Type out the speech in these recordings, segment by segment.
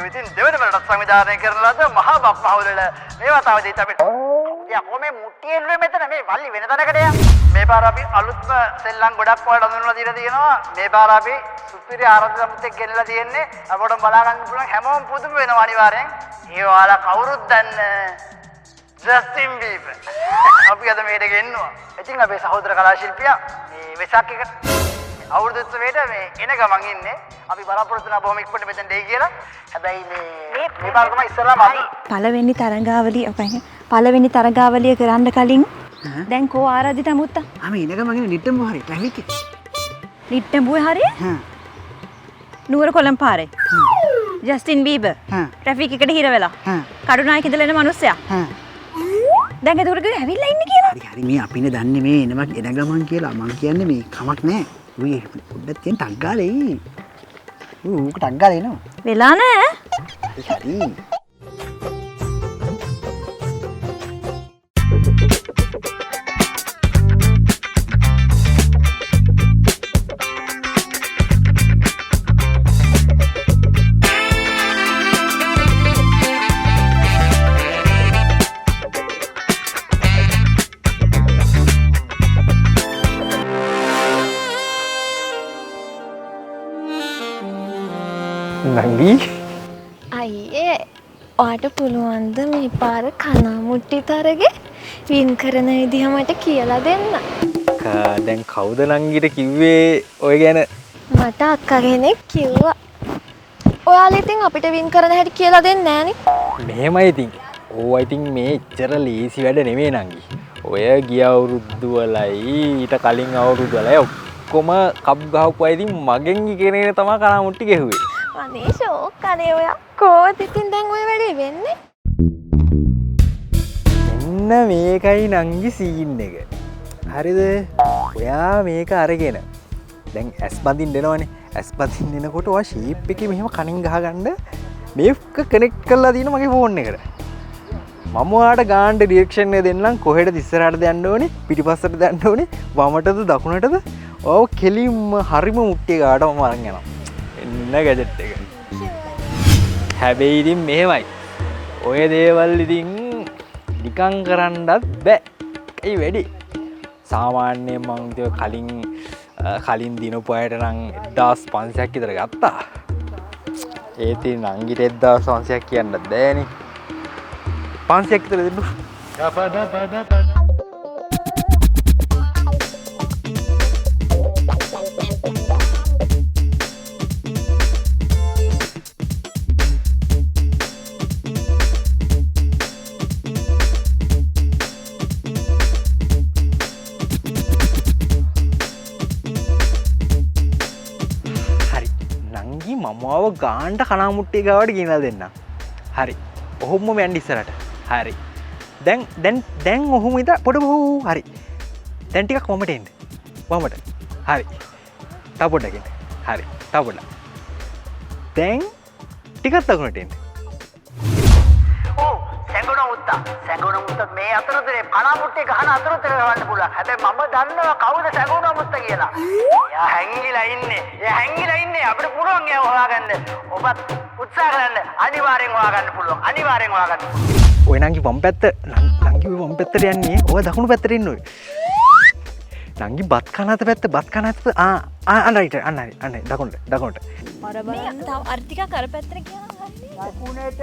විසින් දෙවන වරට සංවිධානය කරන ලද මහා බක්මහවුලල මේ වතාවේදී අපිට යකෝ මේ මුට්ටියෙල්ලුවේ මෙතන මේ වල්ලි වෙන තැනකට යන්න. මේ පාර අපි අලුත්ම සෙල්ලම් ගොඩක් වලට අඳුනලා දීලා තියෙනවා. මේ පාර අපි සුපිරි ආරම්භ සම්පතෙක් ගෙනලා තියෙන්නේ. අපිට බලා ගන්න පුළුවන් හැමෝම පුදුම වෙනවා අනිවාර්යෙන්. ඒ ඔයාලා කවුරුත් දන්න ජස්ටින් බීබර්. අපි අද මේකට ගෙන්නවා. ඉතින් අපේ සහෝදර කලා ශිල්පියා මේ වෙසක් එකට අවුරුදු උත්සවයට මේ එන ගමන් ඉන්නේ. අපි බලාපොරොත්තු වෙනා බොහොම ඉක්මනට මෙතන දෙයි කියලා. හැබැයි මේ පාර තමයි ඉස්සෙල්ලාම අපි පළවෙනි තරඟාවලිය අපේ පළවෙනි තරඟාවලිය කරන්න කලින් දැන් කෝ ආරාධිත මුත්තා. අපි එන ගමන් ඉන්නේ නිට්ටඹු හරි ට්‍රැෆික් එක. නිට්ටඹුවේ හරිය? නුවර කොළඹ පාරේ. ජස්ටින් බීබර්. ට්‍රැෆික් එකට හිර වෙලා. කඩුනායක ඉඳලා එන මිනිස්සයා. දැන් ඒක උඩට ඇවිල්ලා ඉන්නේ කියලා. හරි මේ අපිනේ දන්නේ මේ එන ගමන් කියලා. මං කියන්නේ මේ කමක් නැහැ. උයි පොඩ්ඩක් තියෙන ටක් ගාලේ. ඌක ටක් ගාලේ එනවා. වෙලා නැහැ. හරි. නංගි අයියේ ඔයාට පුළුවන්ද මේ පාර කනමුට්ටි තරගේ වින් කරන විදිහ මට කියලා දෙන්න? දැන් කවුද නංගිට කිව්වේ ඔය ගැන? මට අක්කා කෙනෙක් කිව්වා. ඔයාලා ඉතින් අපිට වින් කරන හැටි කියලා දෙන්නේ නෑනේ. මෙහෙමයි ඉතින්. ඕවා ඉතින් මේ එච්චර ලේසි වැඩ නෙමෙයි නංගි. ඔය ගිය අවුරුද්ද වලයි ඊට කලින් අවුරුද්ද වලයි ඔක්කොම කප් ගහපු අය ඉතින් මගෙන් ඉගෙනගෙන තමයි කනමුට්ටි ගෙහුවේ. අනේ ෂෝක් අනේ ඔයා කොහොමද ඉතින් දැන් ඔය වැඩේ වෙන්නේ? මෙන්න මේකයි නංගි සීන් එක. හරිද? ඔයා මේක අරගෙන දැන් ඇස් බඳින්න දෙනවනේ. ඇස් බඳින්න දෙනකොට ඔයා ෂේප් එකේ මෙහෙම කනින් ගහගන්න මේක කනෙක්ට් කරලා දින මගේ ෆෝන් එකට. මම ඔයාට ගාන්න ඩිරෙක්ෂන් එක දෙන්නම් කොහෙටද ඉස්සරහටද යන්න ඕනේ පිටිපස්සටද යන්න ඕනේ වමටද දකුණටද ඔව් කෙලින්ම හරිම මුට්ටිය ගාවට මම අරන් යනවා. එන්න ගැජට් එක. හැබැයි ඉතින් මෙහෙමයි. ඔය දේවල් ඉතින් නිකන් කරන්නත් බෑ. ඒ වැඩි. සාමාන්‍යයෙන් මං කලින් දිනපු අයට නම් 1500ක් විතර ගත්තා. ඒ ඉතින් නංගිට 1500ක් කියන්නත් බෑනේ. 500ක් විතර දෙන්නු. මමාව ගාන්ට කනාමුට්ටිය ගාවට ගෙනලා දෙන්න. හරි. ඔහොම යන්න ඉස්සරහට. හරි. දැන් ඔහොම ඉඳ පොඩ බහුව හරි. දැන් ටිකක් වමට එන්න. වමට. හරි. තව පොඩක් එන්න. හරි. තව පොඩක්. දැන් ටිකක් දකුණට එන්න. ඔව් සැඟුණ මුත්තා මේ අතරතුරේ කනාමුට්ටිය ගහන අතරතුරේ හොයන්න පුළුවන්. හැබැයි මම දන්නවා කවුද සැඟුණ මුත්තා කියලා. එයා හැංගිලා ඉන්නේ. අපිට පුළුවන් එයාව හොයාගන්න. ඔබත් උත්සාහ කරන්න. අනිවාර්යෙන් හොයාගන්න පුළුවන්. ඔය නංගි වම් පැත්ත නංගි වම් පැත්තට යන්නේ. ඔය දකුණු පැත්තට ඉන්න ඔය. නංගි බත් කනත පැත්ත අන්න රයිට් අන්න දකුණට. මේ තව අර ටිකක් අර පැත්තට ගියා දකුණට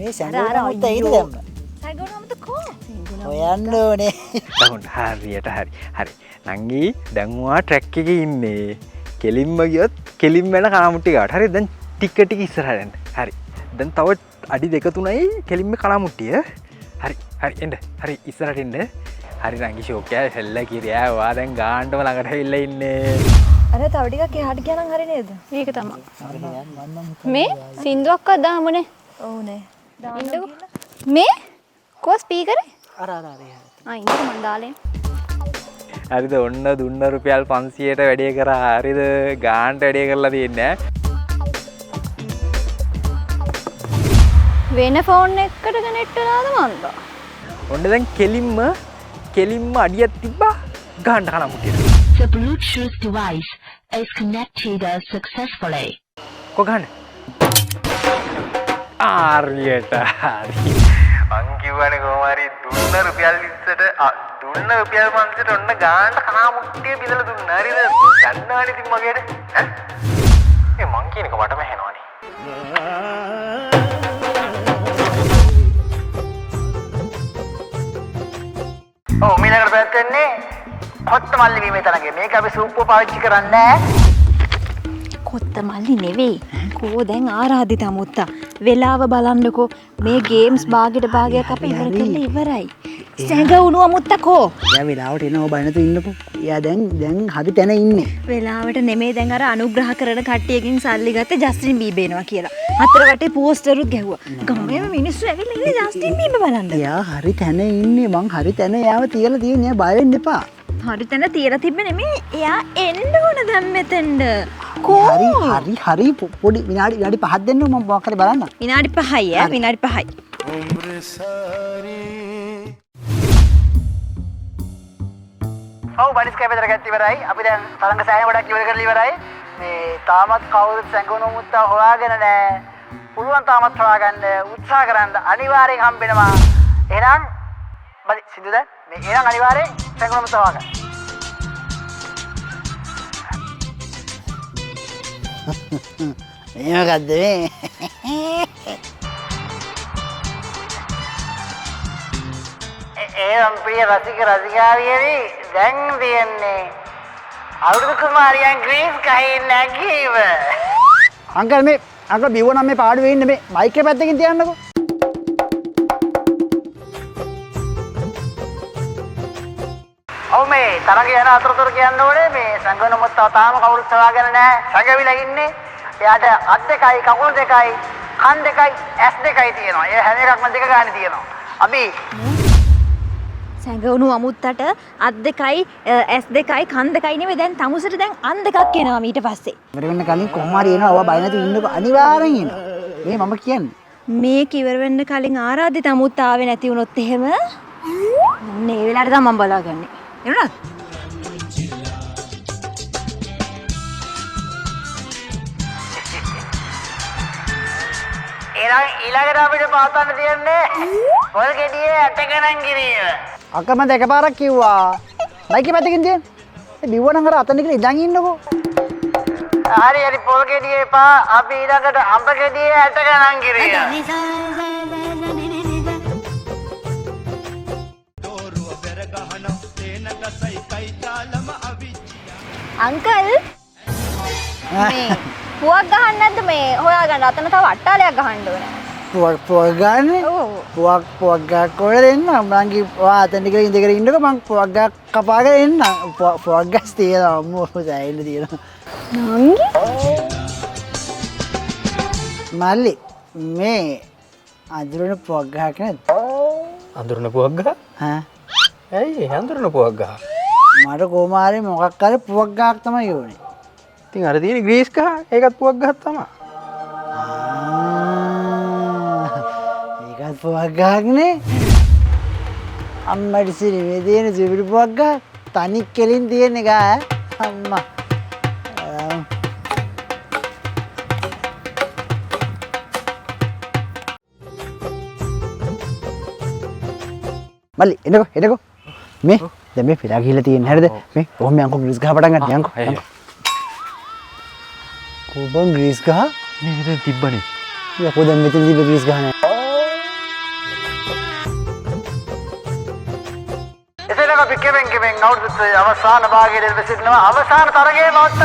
මේ සැඟුණ මුත්තා ඉන්න දැම්ම. සැඟුණාමද කෝ? හොයන්න ඕනේ. දකුණට හරියට හරි. නංගි දැන් ඔයා ට්‍රැක් එකේ ඉන්නේ. කෙලින්ම ගියොත් කෙලින්ම යන කනමුට්ටිය ගාවට. හරි දැන් ටික ඉස්සරහට යන්න. හරි. දැන් තව අඩි 2-3යි කෙලින්ම කනමුට්ටිය. හරි එන්න. හරි ඉස්සරහට එන්න. හරි නංගි ෂෝක්යා සෙල්ල කිරියා. ඔයා දැන් ගාන්නම ළඟට ඇවිල්ලා ඉන්නේ. අර තව ටිකක් එහාට ගියා නම් හරි නේද? මේක තමයි. මේ සින්දුවක්වත් දාමුනේ. ඔව් නේ. ඉන්නකෝ. මේ කො ස්පීකරේ? අර ඉන්නකෝ මන් දාලේ. හරිද ඔන්න දුන්න රුපියල් 500ට වැඩේ කරා. හරිද ගාන්ට වැඩේ කරලා තියෙන්නේ වෙන ෆෝන් එකකට කනෙක්ට් වෙලාද මන්ද? ඔන්න දැන් කෙලින්ම අඩියක් තිබ්බා ගාන්ට කනමුට්ටියට. The Bluetooth device is connected successfully. කො ගන්න? ආර්යයට හරි මං කිව්වනේ කොහොමරි දුන්න රුපියල් 20ට දුන්න රුපියල් 500ට ඔන්න ගානට කාමුට්ටිය බිඳලා දුන්නා හරිද ගන්නවනේ ඉතින් මගේට ඈ ඒ මං කියන එක මටම ඇහෙනවනේ ඔව් මීලකට පැත්තෙන්නේ කොත්තමල්ලි වීමේ තරගේ මේක අපි සූප්පුව පාවිච්චි කරන්නේ කොත්තමල්ලි නෙවෙයි. කෝ දැන් ආරාධිතා මුත්තා. වෙලාව බලන්නකෝ මේ ගේම්ස් භාගයට භාගයක් අපි ඉවර කරලා ඉවරයි. සැඟවුණු මුත්තා කෝ. එයා වෙලාවට එනවා බලනතු ඉන්නකෝ. එයා දැන් හරි තැන ඉන්නේ. වෙලාවට නෙමෙයි දැන් අර අනුග්‍රහ කරන කට්ටියකින් සල්ලි ගත්තේ ජස්ටින් බීබර් එනවා කියලා. හතර වටේ පෝස්ටරුත් ගැහුවා. ගමේම මිනිස්සු ඇවිල්ලා ඉන්නේ ජස්ටින් බීබර් බලන්න. එයා හරි තැන ඉන්නේ. මං හරි තැන එයාව තියලා තියෙන්නේ. බය වෙන්න එපා. හරි තැන තියලා තිබ්බ නෙමෙයි. එයා එන්න ඕන දැන් මෙතෙන්ද. හරි පොඩි විනාඩි 5ක් දෙන්න මම මොකක් හරි බලන්න. විනාඩි 5යි ඈ විනාඩි 5යි. ඔව් බනිස් කැපේතර ගත්ත ඉවරයි. අපි දැන් තරංග සෑය ගොඩක් ඉවර කරලා ඉවරයි. මේ තාමත් කවුරුත් සැඟවුණු මුත්තා හොයාගෙන නැහැ. පුළුවන් තාමත් හොයාගන්න උත්සාහ කරන්න අනිවාර්යෙන් හම්බෙනවා. එහෙනම් බලි සින්දුද මේ එහෙනම් අනිවාර්යෙන් සැඟවුණු මුත්තා හොයාගන්න. මේ මොකද්ද මේ? ඒ ප්‍රිය රසික රසිකාවියනි දැන් තියන්නේ අවුරුදු කුමාරියන් ග්‍රීස් ගහේ නැගීම. අංකල් මේ අංකල් බිව්ව නම් මේ පාඩුවේ ඉන්නේ මේ මයික් එක පැත්තකින් තියන්නකෝ. ඔව් මේ තරග යන අතරතුර කියන්න ඕනේ මේ සංගණු මුත්තා තාම කවුරුත් හොයාගෙන නැහැ. සංගවිලා ඉන්නේ. එයාට අත් දෙකයි කකුල් දෙකයි කන් දෙකයි ඇස් දෙකයි තියෙනවා. ඒ හැම එකක්ම දෙක ගන්න තියෙනවා. අපි සැඟවුණු අමුත්තට අත් දෙකයි ඇස් දෙකයි කන් දෙකයි නෙවෙයි දැන් තමුසට දැන් අන් දෙකක් එනවා ඊට පස්සේ. ඉවර වෙන්න කලින් කොහොම හරි එනවා. ඔයා බය නැතුව ඉන්නකෝ. අනිවාර්යෙන් එනවා. මේ මම කියන්නේ. මේක ඉවර වෙන්න කලින් ආරාධිත අමුත්ත ආවේ නැති වුණොත් එහෙම මේ වෙලාවට තමයි මම බලාගන්නේ. එනවද? ඊළඟට අපිට පාතන්න තියන්නේ පොල් ගෙඩියේ ඇට ගණන් කිරීම. අක්කම දෙකපාරක් කිව්වා. මයික් එක පැත්තකින් තියන්න. ඒ බිව්ව නම් අර අතන කියලා ඉඳන් ඉන්නකෝ. හරි හරි පොල් ගෙඩියේ පා අපි ඊළඟට අඹ ගෙඩියේ ඇට ගණන් කිරීම. අංකල් මේ පුවක් ගහන්න නැද්ද මේ හොයාගන්න අතන තව අට්ටාලයක් ගහන්න ඕනේ. පුවක් ගන්න. ඔව්. පුවක් ගහ කොහෙද එන්න? මං කිව්වා අතන ටික ඉඳගෙන ඉන්නකෝ මං පුවක් ගහ කපාගෙන එන්න. පුවක් ගස් තියනවා අම්මෝ සෑහෙන්න තියෙනවා. නංගි මල්ලි මේ අඳුරන පුවක් ගහක් නැද්ද? අඳුරන පුවක් ගහ හා ඇයි අඳුරන පුවක් ගහ මට කොහොම හරි මොකක් හරි පුවක් ගහක් තමයි ඕනේ. ඉතින් අර තියෙන ග්‍රීස් ගහ ඒකත් පුවක් ගහක් තමයි ඒකත් පුවක් ගහක් නේ. අම්මට සිරි මේ තියෙන සිවිලි පුවක් ගහ තනි කෙලින් තියෙන එක අම්මා. මල්ලි එනකෝ මේ දැන් මේ පිටා ගිහලා තියෙන්නේ හරිද මේ කොහොම යන්කෝ ග්‍රීස් ගහ පටන් ගන්න යන්කෝ කොබන් ග්‍රීස් ගහ මේ මෙතන තිබ්බනේ යකෝ දැන් මෙතන තිබ්බ ග්‍රීස් ගහ නෑ එසේනම් අපි කෙවෙන් අවුරුද්දේ අවසාන භාගයේ දෙවසිටනවා අවසාන තරගයේ මවත්ත.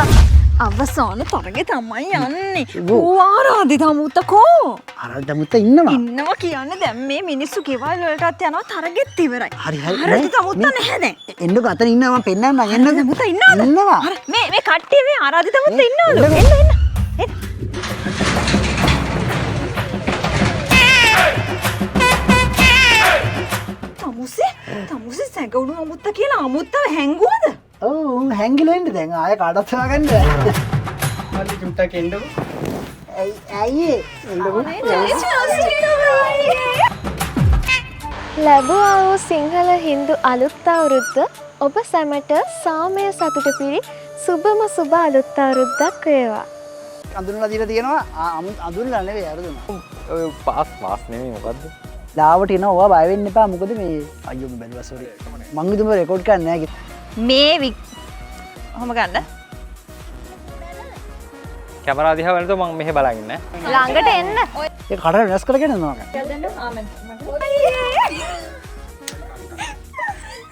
අවසාන තරගේ තමයි යන්නේ. ඌ ආරාධිත අමුත්තකෝ. ආරාධිත මුත්ත ඉන්නවා ඉන්නවා කියන්නේ දැන් මේ මිනිස්සු ගෙවල් වලටත් යනවා තරගෙත් ඉවරයි. හරි ආරාධිත අමුත්ත නැහැ දැන්. එන්නකෝ අතන ඉන්නවා මම පෙන්නන්නම් එන්නකෝ අමුත්ත ඉන්නවද? ඉන්නවා අර මේ කට්ටිය මේ ආරාධිත අමුත්ත ඉන්නවලු. එන්න. තමුසේ සැඟවුණු අමුත්ත කියලා අමුත්තව හැංගුවද? ඔව් හැංගිලා ඉන්න දැන් ආයෙ කාටවත් හොයාගන්න බෑ මල්ලි චුට්ටක් එන්නකෝ ඇයි ලැබුවා වූ සිංහල හින්දු අලුත් අවුරුද්ද ඔබ සැමට සාමය සතුට පිරි සුබම සුබ අලුත් අවුරුද්දක් වේවා. අඳුනලා දීලා තියෙනවා අඳුනලා නෙවෙයි අරදුනා පාස් නෙමෙයි මොකද්ද ලාවට එනවා ඔයා බය වෙන්න එපා මොකද මේ අයියෝ මම බැලුවා සෝරි මං හිතුවා රෙකෝඩ් කරන්නේ නැහැ කියලා මේ කොහොම ගන්න කැමරා දිහා බලනකොට මම මෙහෙ බලන් ඉන්නේ ළඟට එන්න ඒ කඩ වෙනස් කරගෙන යනවා ආමෙන්